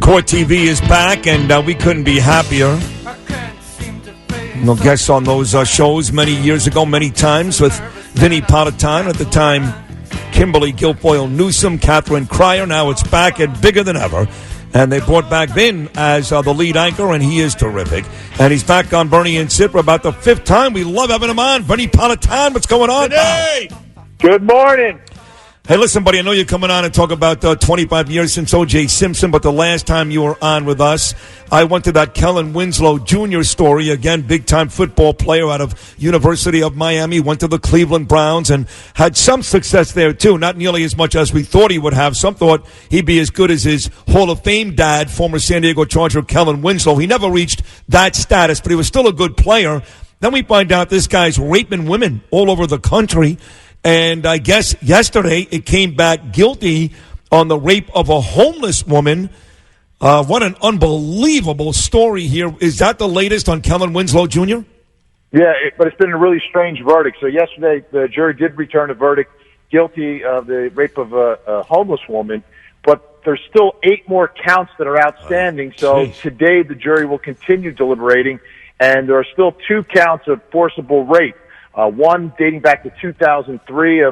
Court TV is back, and we couldn't be happier. No guests on those shows many years ago, many times, with Vinnie Politan, at the time Kimberly Guilfoyle Newsom, Catherine Cryer. Now it's back and bigger than ever. And they brought back Vin as the lead anchor, and he is terrific. And he's back on Bernie and Sid for about the fifth time. We love having him on. Vinnie Politan, what's going on? Hey! Good morning. Hey, listen, buddy, I know you're coming on and talk about 25 years since O.J. Simpson, but the last time you were on with us, I went to that Kellen Winslow Jr. story. Again, big-time football player out of University of Miami, went to the Cleveland Browns and had some success there, too. Not nearly as much as we thought he would have. Some thought he'd be as good as his Hall of Fame dad, former San Diego Charger Kellen Winslow. He never reached that status, but he was still a good player. Then we find out this guy's raping women all over the country. And I guess yesterday it came back guilty on the rape of a homeless woman. What an unbelievable story here. Is that the latest on Kellen Winslow Jr.? Yeah, but it's been a really strange verdict. So yesterday the jury did return a verdict guilty of the rape of a homeless woman, but there's still 8 more counts that are outstanding. So today the jury will continue deliberating, and there are still 2 counts of forcible rape. One dating back to 2003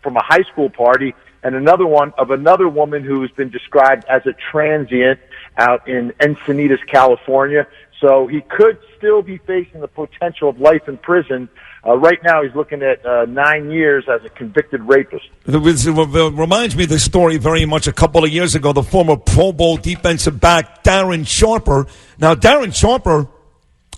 from a high school party, and another one of another woman who's been described as a transient out in Encinitas, California. So he could still be facing the potential of life in prison. Right now he's looking at 9 years as a convicted rapist. It reminds me of the story very much a couple of years ago, the former Pro Bowl defensive back Darren Sharper. Now, Darren Sharper,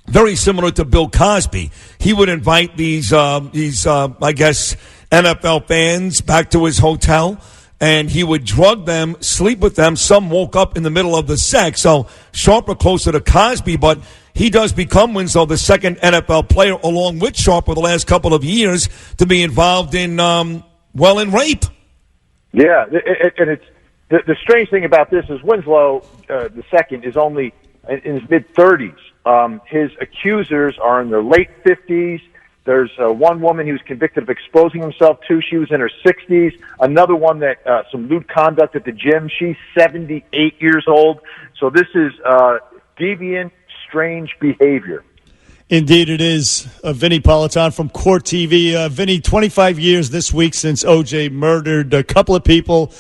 very similar to Bill Cosby. He would invite these I guess, NFL fans back to his hotel, and he would drug them, sleep with them. Some woke up in the middle of the sex. So Sharper closer to Cosby, but he does become Winslow, the second NFL player, along with Sharper the last couple of years, to be involved in, in rape. Yeah, and it's the strange thing about this is Winslow, the second, is only in his mid-30s. His accusers are in their late 50s. There's one woman he was convicted of exposing himself to. She was in her 60s. Another one that some lewd conduct at the gym. She's 78 years old. So this is deviant, strange behavior. Indeed it is. Vinnie Politan from Court TV. Vinnie, 25 years this week since O.J. murdered a couple of people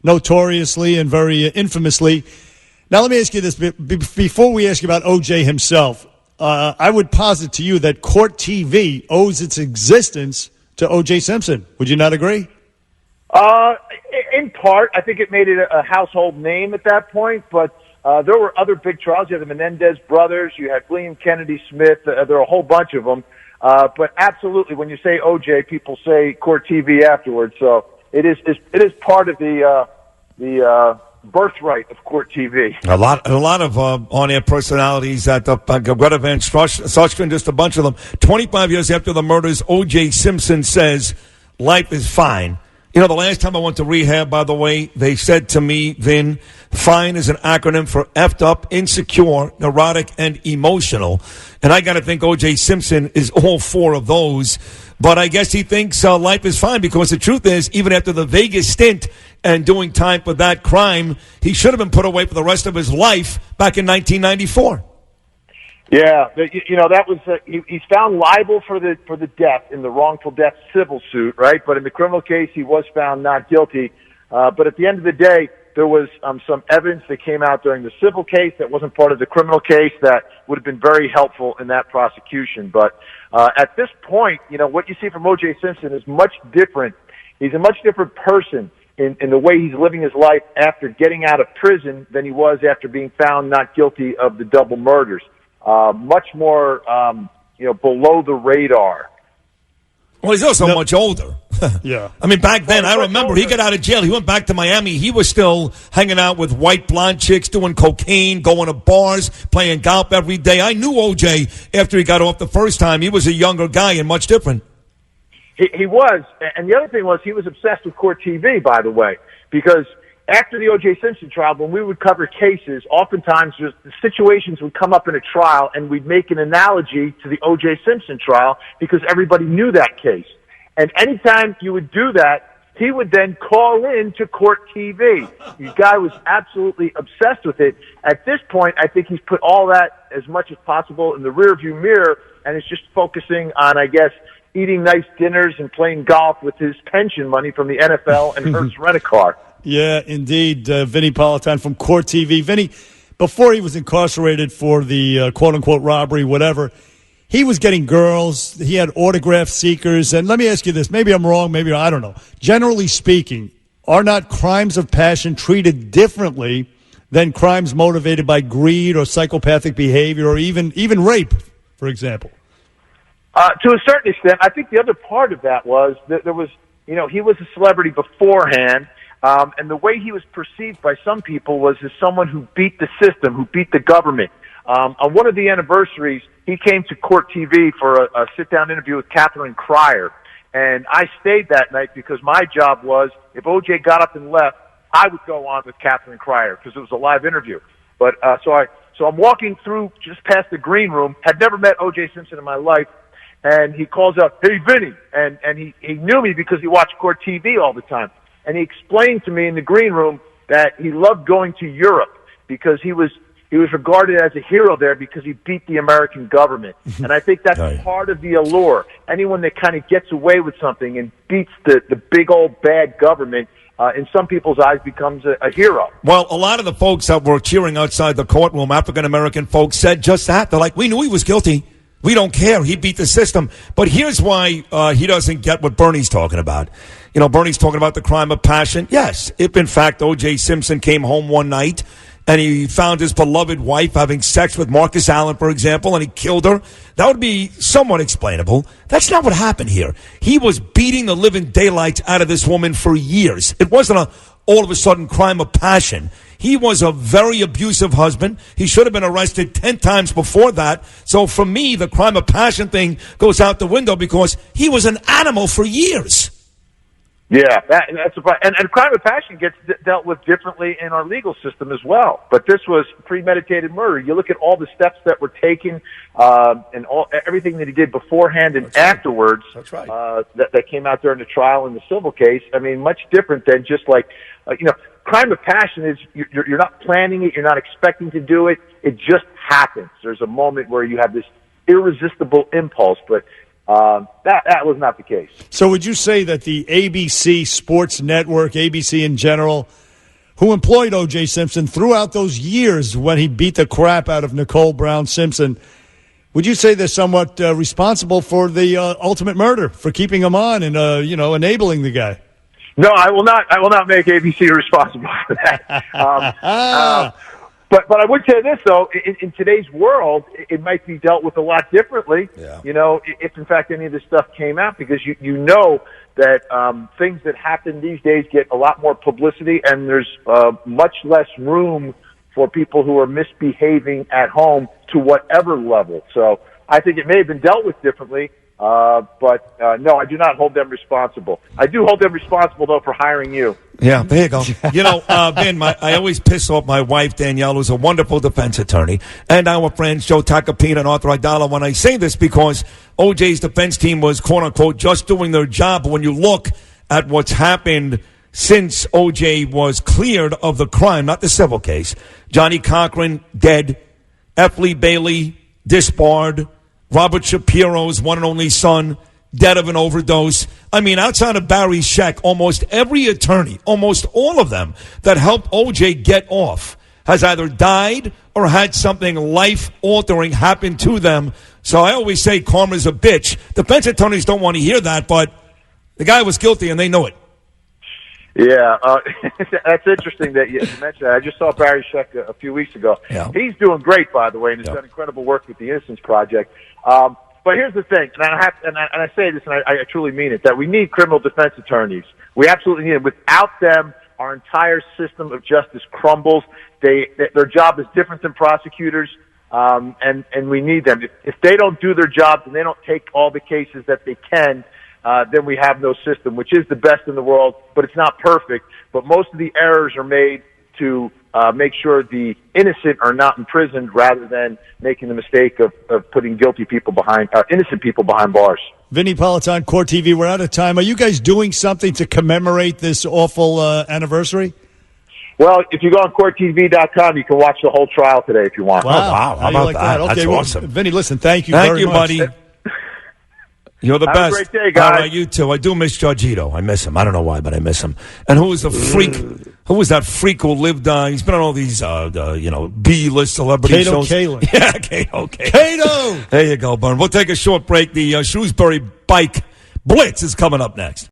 notoriously and very infamously. Now, let me ask you this. Before we ask you about O.J. himself, I would posit to you that Court TV owes its existence to O.J. Simpson. Would you not agree? In part. I think it made it a household name at that point, but there were other big trials. You had the Menendez brothers. You had William Kennedy Smith. There are a whole bunch of them. But absolutely, when you say O.J., people say Court TV afterwards. So it is part of the birthright of Court TV. A lot of on-air personalities at the Greta Van Susteren, just a bunch of them. 25 years after the murders, O.J. Simpson says life is fine. You know, the last time I went to rehab, by the way, they said to me, Vin, FINE is an acronym for effed up, insecure, neurotic, and emotional. And I got to think O.J. Simpson is all 4 of those. But I guess he thinks life is fine, because the truth is, even after the Vegas stint and doing time for that crime, he should have been put away for the rest of his life back in 1994. Yeah, that was he's found liable for the death in the wrongful death civil suit, right? But in the criminal case, he was found not guilty. But at the end of the day, there was some evidence that came out during the civil case that wasn't part of the criminal case that would have been very helpful in that prosecution. But at this point, what you see from O.J. Simpson is much different. He's a much different person in the way he's living his life after getting out of prison than he was after being found not guilty of the double murders. Much more, below the radar. Well, he's also much older. Yeah. I mean, back then, I remember he got out of jail. He went back to Miami. He was still hanging out with white blonde chicks, doing cocaine, going to bars, playing golf every day. I knew O.J. after he got off the first time. He was a younger guy and much different. He was. And the other thing was he was obsessed with Court TV, by the way, because after the O.J. Simpson trial, when we would cover cases, oftentimes just situations would come up in a trial, and we'd make an analogy to the O.J. Simpson trial because everybody knew that case. And anytime you would do that, he would then call in to court TV. The guy was absolutely obsessed with it. At this point, I think he's put all that as much as possible in the rearview mirror and is just focusing on, I guess, eating nice dinners and playing golf with his pension money from the NFL and Hertz Rent-A-Car. Yeah, indeed. Vinnie Politan from Court TV. Vinnie, before he was incarcerated for the quote-unquote robbery, whatever, he was getting girls. He had autograph seekers. And let me ask you this. Maybe I'm wrong. Maybe I don't know. Generally speaking, are not crimes of passion treated differently than crimes motivated by greed or psychopathic behavior or even rape, for example? To a certain extent. I think the other part of that was that there was, he was a celebrity beforehand. And the way he was perceived by some people was as someone who beat the system, who beat the government. On one of the anniversaries, he came to Court TV for a sit-down interview with Catherine Cryer. And I stayed that night because my job was, if O.J. got up and left, I would go on with Catherine Cryer because it was a live interview. But so I'm walking through just past the green room, had never met O.J. Simpson in my life, and he calls out, "Hey, Vinny." And he knew me because he watched Court TV all the time. And he explained to me in the green room that he loved going to Europe because he was regarded as a hero there because he beat the American government. And I think that's part of the allure. Anyone that kind of gets away with something and beats the big old bad government, in some people's eyes, becomes a hero. Well, a lot of the folks that were cheering outside the courtroom, African-American folks, said just that. They're like, we knew he was guilty. We don't care. He beat the system. But here's why he doesn't get what Bernie's talking about. Bernie's talking about the crime of passion. Yes, if in fact O.J. Simpson came home one night and he found his beloved wife having sex with Marcus Allen, for example, and he killed her, that would be somewhat explainable. That's not what happened here. He was beating the living daylights out of this woman for years. It wasn't all of a sudden crime of passion. He was a very abusive husband. He should have been arrested 10 times before that. So for me, the crime of passion thing goes out the window because he was an animal for years. Yeah, that's and crime of passion gets dealt with differently in our legal system as well. But this was premeditated murder. You look at all the steps that were taken, and everything that he did beforehand and afterwards. That's right. That came out during the trial in the civil case. I mean, much different than just like, crime of passion is you're not planning it, you're not expecting to do it. It just happens. There's a moment where you have this irresistible impulse, but that was not the case. So would you say that the ABC Sports Network, ABC in general, who employed O.J. Simpson throughout those years when he beat the crap out of Nicole Brown Simpson, would you say they're somewhat responsible for the ultimate murder, for keeping him on and enabling the guy? No, I will not make ABC responsible for that. But I would say this, though, in today's world, it might be dealt with a lot differently, if in fact any of this stuff came out, because you know that things that happen these days get a lot more publicity, and there's much less room for people who are misbehaving at home to whatever level. So I think it may have been dealt with differently. But no, I do not hold them responsible. I do hold them responsible, though, for hiring you. Yeah, there you go. Vin, I always piss off my wife, Danielle, who's a wonderful defense attorney, and our friends Joe Tacopina and Arthur Aidala when I say this because OJ's defense team was, quote-unquote, just doing their job. But when you look at what's happened since OJ was cleared of the crime, not the civil case, Johnny Cochran, dead, F. Lee Bailey, disbarred, Robert Shapiro's one and only son, dead of an overdose. I mean, outside of Barry Scheck, almost every attorney, almost all of them that helped OJ get off has either died or had something life-altering happen to them. So I always say karma's a bitch. Defense attorneys don't want to hear that, but the guy was guilty and they know it. Yeah, that's interesting that you mentioned that. I just saw Barry Scheck a few weeks ago. Yeah. He's doing great, by the way, and has done incredible work with the Innocence Project. But here's the thing, and I say this, and I truly mean it, that we need criminal defense attorneys. We absolutely need them. Without them, our entire system of justice crumbles. Their job is different than prosecutors, and we need them. If they don't do their jobs and they don't take all the cases that they can, then we have no system, which is the best in the world, but it's not perfect. But most of the errors are made to make sure the innocent are not imprisoned rather than making the mistake of putting innocent people behind bars. Vinnie Politan, Court TV. We're out of time. Are you guys doing something to commemorate this awful anniversary? Well, if you go on courttv.com, you can watch the whole trial today if you want. Wow. How How you about like that? Okay, That's awesome. Vinnie, listen, thank you Thank very you, much. buddy. You're the Have best. a great day, guys. All right, you too. I do miss Giorgito. I miss him. I don't know why, but I miss him. And who was the freak? Who was that freak who lived? He's been on all these, B-list celebrity Cato shows. Kalin. Yeah, Cato. Cato! There you go, Bern. We'll take a short break. The Shrewsbury Bike Blitz is coming up next.